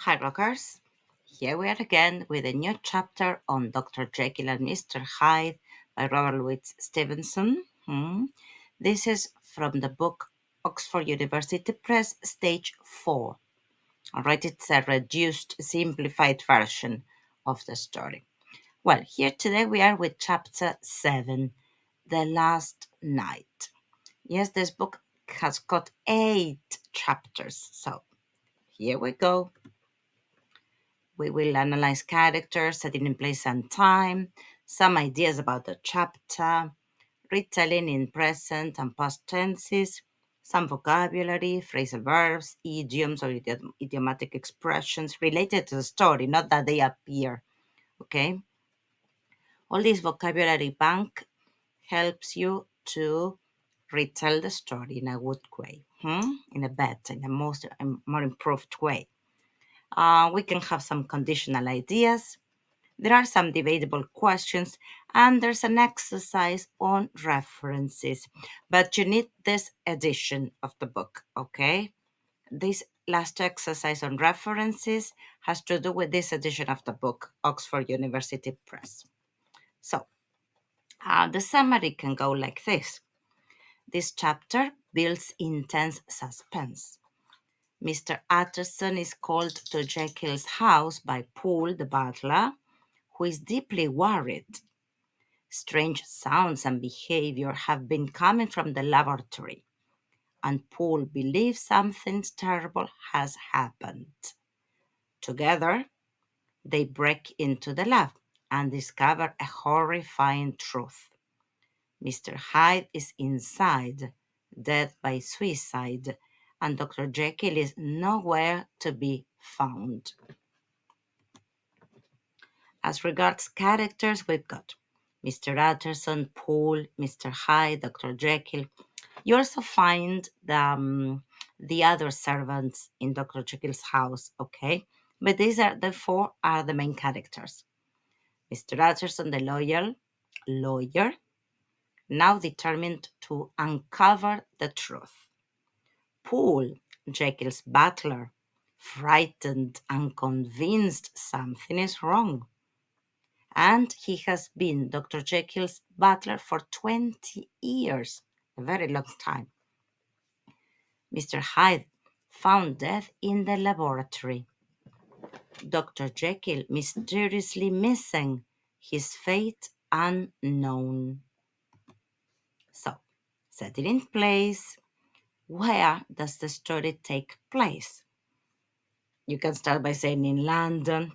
Hi, Rockers. Here we are again with a new chapter on Dr. Jekyll and Mr. Hyde by Robert Louis Stevenson. This is from the book Oxford University Press, Stage 4. All right, it's a reduced, simplified version of the story. Well, here today we are with chapter 7, The Last Night. Yes, this book has got 8 chapters, so here we go. We will analyze characters, setting in place and time, some ideas about the chapter, retelling in present and past tenses, some vocabulary, phrasal verbs, idioms or idiomatic expressions related to the story, not that they appear. Okay? All this vocabulary bank helps you to retell the story in a good way, in a better, in a more improved way. We can have some conditional ideas. There are some debatable questions, and there's an exercise on references. But you need this edition of the book, okay? This last exercise on references has to do with this edition of the book, Oxford University Press. So, the summary can go like this. This chapter builds intense suspense. Mr. Utterson is called to Jekyll's house by Poole, the butler, who is deeply worried. Strange sounds and behavior have been coming from the laboratory, and Paul believes something terrible has happened. Together, they break into the lab and discover a horrifying truth. Mr. Hyde is inside, dead by suicide, and Dr. Jekyll is nowhere to be found. As regards characters, we've got Mr. Utterson, Poole, Mr. Hyde, Dr. Jekyll. You also find the other servants in Dr. Jekyll's house, okay? But these are the four are the main characters. Mr. Utterson, the lawyer, now determined to uncover the truth. Poole, Jekyll's butler, frightened and convinced something is wrong. And he has been Dr. Jekyll's butler for 20 years, a very long time. Mr. Hyde found death in the laboratory. Dr. Jekyll mysteriously missing, his fate unknown. So, set it in place. Where does the story take place? You can start by saying in London,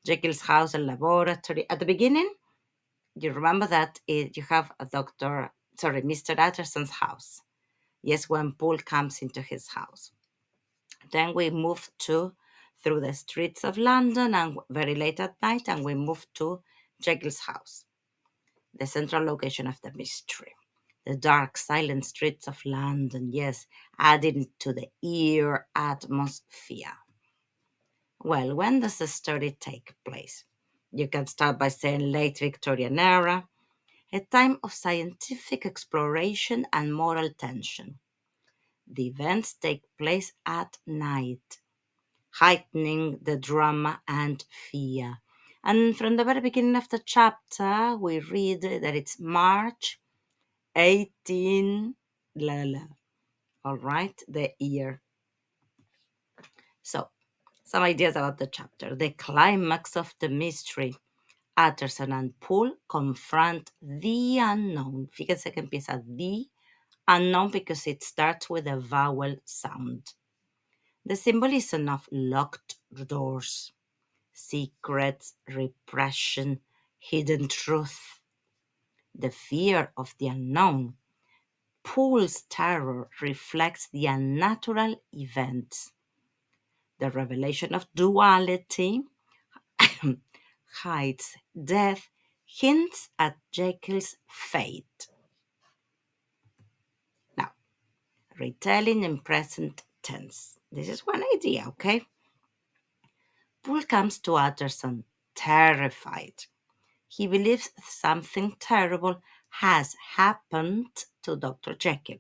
Jekyll's house and laboratory. At the beginning, you remember that you have Mr. Utterson's house. Yes, when Paul comes into his house. Then we move through the streets of London and very late at night, and we move to Jekyll's house, the central location of the mystery. The dark, silent streets of London, yes, adding to the eerie atmosphere. Well, when does the story take place? You can start by saying late Victorian era, a time of scientific exploration and moral tension. The events take place at night, heightening the drama and fear. And from the very beginning of the chapter, we read that it's March 18, all right, the year. So, some ideas about the chapter. The climax of the mystery. Utterson and Poole confront the unknown. Fíjense que empieza the unknown because it starts with a vowel sound. The symbolism of locked doors, secrets, repression, hidden truth, the fear of the unknown. Poole's terror reflects the unnatural events. The revelation of duality, Hyde's death, hints at Jekyll's fate. Now, retelling in present tense. This is one idea, okay? Poole comes to Utterson terrified. He believes something terrible has happened to Dr. Jekyll.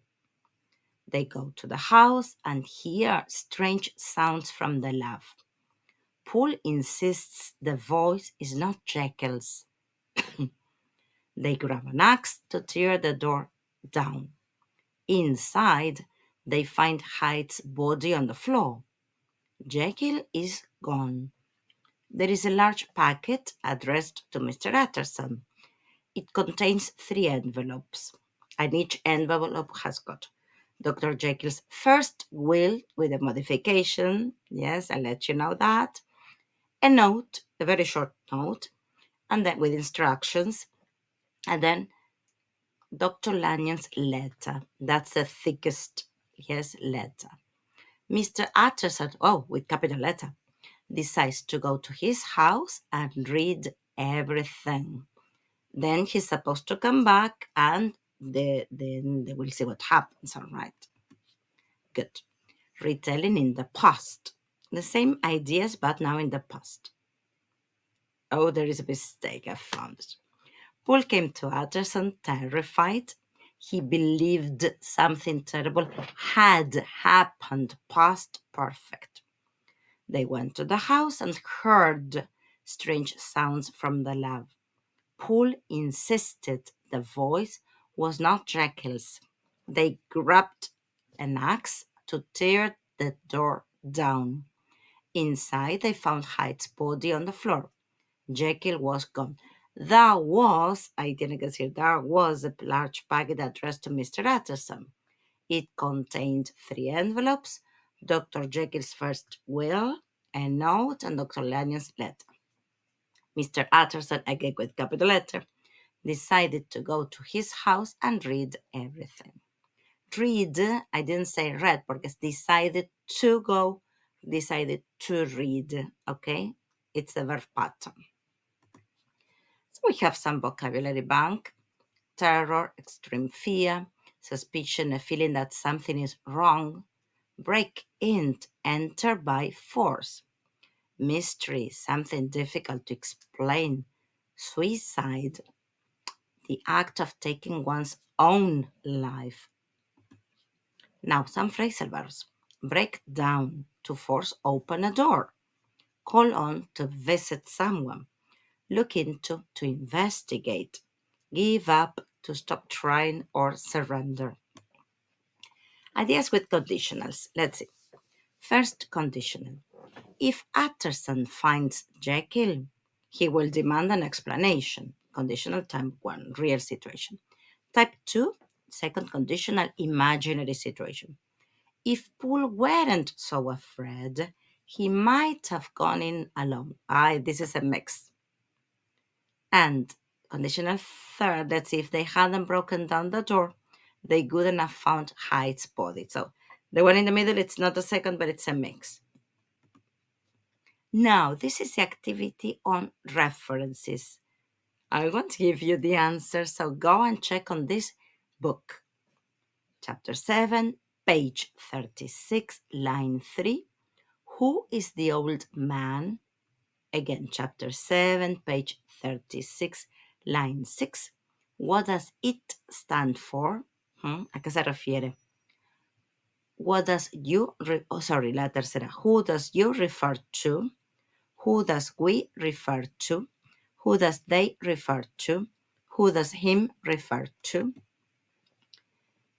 They go to the house and hear strange sounds from the lab. Paul insists the voice is not Jekyll's. They grab an axe to tear the door down. Inside, they find Hyde's body on the floor. Jekyll is gone. There is a large packet addressed to Mr. Utterson. It contains 3 envelopes, and each envelope has got Dr. Jekyll's first will with a modification. Yes, I'll let you know that. A note, a very short note, and then with instructions, and then Dr. Lanyon's letter. That's the thickest, yes, letter. Mr. Utterson, oh, with capital letter, decides to go to his house and read everything. Then he's supposed to come back and then they will see what happens, all right? Good. Retelling in the past. The same ideas, but now in the past. Oh, there is a mistake, I found it. Paul came to Utterson terrified. He believed something terrible had happened, past perfect. They went to the house and heard strange sounds from the lab. Paul insisted the voice was not Jekyll's. They grabbed an axe to tear the door down. Inside, they found Hyde's body on the floor. Jekyll was gone. I didn't get here, there was a large packet addressed to Mr. Utterson. It contained 3 envelopes, Dr. Jekyll's first will, a note, and Dr. Lanyon's letter. Mr. Utterson, again with capital letter, decided to go to his house and read everything. Read, I didn't say read, because decided to go, decided to read, okay? It's the verb pattern. So we have some vocabulary bank: terror, extreme fear, suspicion, a feeling that something is wrong, break in, enter by force, mystery, something difficult to explain, suicide, the act of taking one's own life. Now, some phrasal verbs: break down, to force open a door, call on, to visit someone, look into, to investigate, give up, to stop trying or surrender. Ideas with conditionals. Let's see. First conditional. If Utterson finds Jekyll, he will demand an explanation. Conditional type 1, real situation. Type 2, second conditional, imaginary situation. If Paul weren't so afraid, he might have gone in alone. This is a mix. And conditional third, let's see, if they hadn't broken down the door, they wouldn't have found Hyde's body. So the one in the middle, it's not a second, but it's a mix. Now, this is the activity on references. I won't give you the answer, so go and check on this book. Chapter 7, page 36, line 3. Who is the old man? Again, chapter 7, page 36, line 6. What does it stand for? ¿A qué se refiere? What does you, la tercera. Who does you refer to? Who does we refer to? Who does they refer to? Who does him refer to?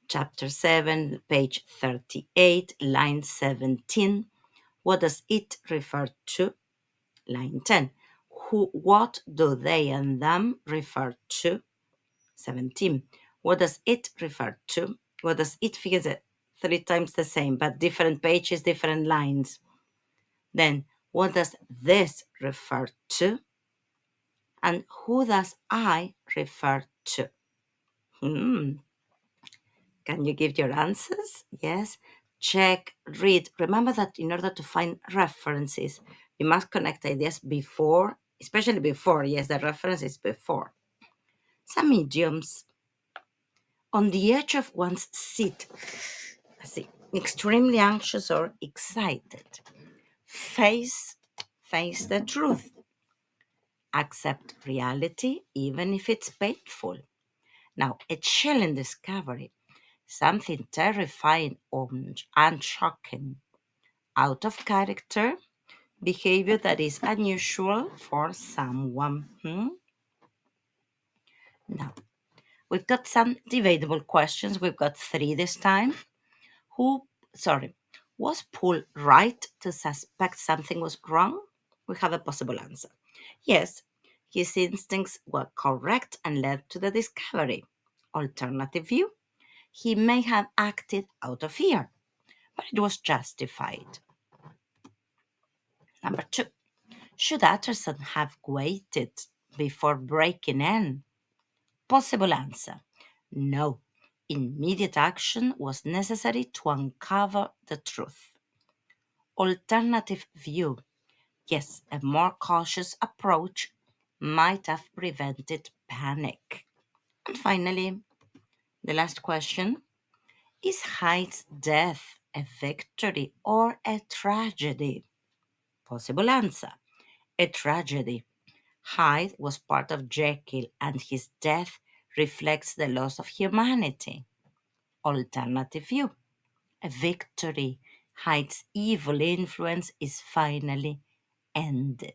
Chapter 7, page 38, line 17. What does it refer to? Line 10. What do they and them refer to? 17. What does it refer to? What does it figure? 3 times the same, but different pages, different lines. Then, what does this refer to? And who does I refer to? Can you give your answers? Yes. Check, read. Remember that in order to find references, you must connect ideas before, especially before. Yes, the reference is before. Some idioms. On the edge of one's seat. Let's see. Extremely anxious or excited. Face the truth. Accept reality even if it's painful. Now, a chilling discovery. Something terrifying and shocking. Out of character. behavior that is unusual for someone. Now, we've got some debatable questions. We've got three this time. Who, sorry, was Paul right to suspect something was wrong? We have a possible answer. Yes, his instincts were correct and led to the discovery. Alternative view, he may have acted out of fear, but it was justified. Number two, should Utterson have waited before breaking in? Possible answer, no. Immediate action was necessary to uncover the truth. Alternative view, yes, a more cautious approach might have prevented panic. And finally, the last question, is Hyde's death a victory or a tragedy? Possible answer, a tragedy. Hyde was part of Jekyll, and his death reflects the loss of humanity. Alternative view, a victory. Hyde's evil influence is finally ended.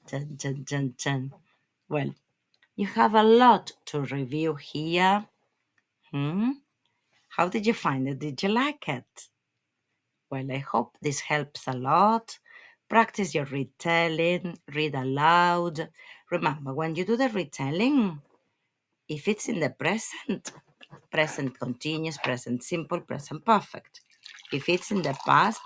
Dun, dun, dun, dun. Well, you have a lot to review here. Hmm? How did you find it? Did you like it? Well, I hope this helps a lot. Practice your retelling, read aloud. Remember, when you do the retelling, if it's in the present, present continuous, present simple, present perfect. If it's in the past,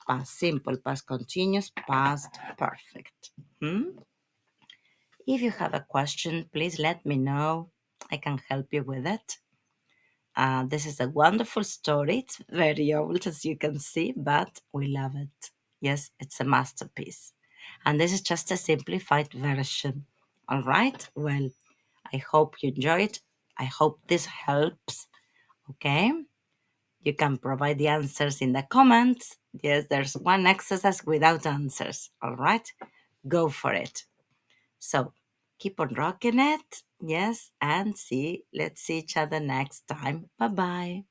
past simple, past continuous, past perfect. If you have a question, please let me know. I can help you with it. This is a wonderful story. It's very old, as you can see, but we love it. Yes, it's a masterpiece. And this is just a simplified version. All right? Well, I hope you enjoy it. I hope this helps. Okay? You can provide the answers in the comments. Yes, there's one exercise without answers. All right? Go for it. So keep on rocking it. Yes, and let's see each other next time. Bye bye.